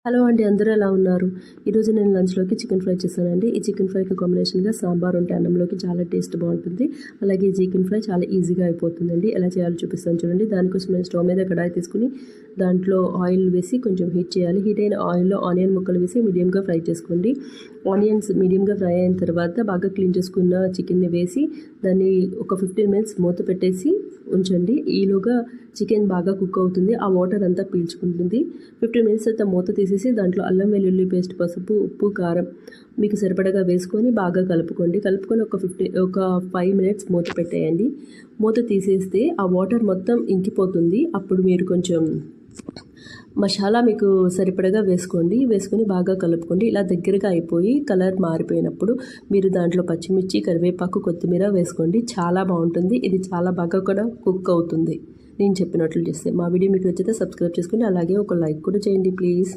Hello అండి, అందరూ ఎలా ఉన్నారు? ఈరోజు నేను లంచ్లోకి చికెన్ ఫ్రై చేశానండి. ఈ చికెన్ ఫ్రైకి కాంబినేషన్గా సాంబార్ ఉంటే అన్నంలోకి చాలా టేస్ట్ బాగుంటుంది. అలాగే ఈ చికెన్ ఫ్రై చాలా ఈజీగా అయిపోతుందండి. ఎలా చేయాలో చూపిస్తాను చూడండి. దానికోసం నేను స్టవ్ మీద కడాయి తీసుకుని దాంట్లో ఆయిల్ వేసి కొంచెం హీట్ చేయాలి. హీట్ అయిన ఆయిల్లో ఆనియన్ ముక్కలు వేసి మీడియంగా ఫ్రై చేసుకోండి. ఆనియన్స్ మీడియంగా ఫ్రై అయిన తర్వాత బాగా క్లీన్ చేసుకున్న చికెన్ని వేసి దాన్ని ఒక 15 మినిట్స్ మూత పెట్టేసి ఉంచండి. ఈలోగా చికెన్ బాగా కుక్ అవుతుంది. ఆ వాటర్ అంతా పీల్చుకుంటుంది. 15 మినిట్స్ తర్వాత మూత తీసేసి దాంట్లో అల్లం వెల్లుల్లి పేస్ట్, పసుపు, ఉప్పు, కారం మీకు సరిపడగా వేసుకొని బాగా కలుపుకొని ఒక 5 మినిట్స్ మూత పెట్టేయండి. మూత తీసేస్తే ఆ వాటర్ మొత్తం ఇంకిపోతుంది. అప్పుడు మీరు కొంచెం మసాలా మీకు సరిపడగా వేసుకొని బాగా కలుపుకోండి. ఇలా దగ్గరగా అయిపోయి కలర్ మారిపోయినప్పుడు మీరు దాంట్లో పచ్చిమిర్చి, కరివేపాకు, కొత్తిమీర వేసుకోండి. చాలా బాగుంటుంది. ఇది చాలా బాగా కూడా కుక్ అవుతుంది నేను చెప్పినట్లు చేస్తే. మా వీడియో మీకు నచ్చితే సబ్స్క్రైబ్ చేసుకోండి. అలాగే ఒక లైక్ కూడా చేయండి ప్లీజ్.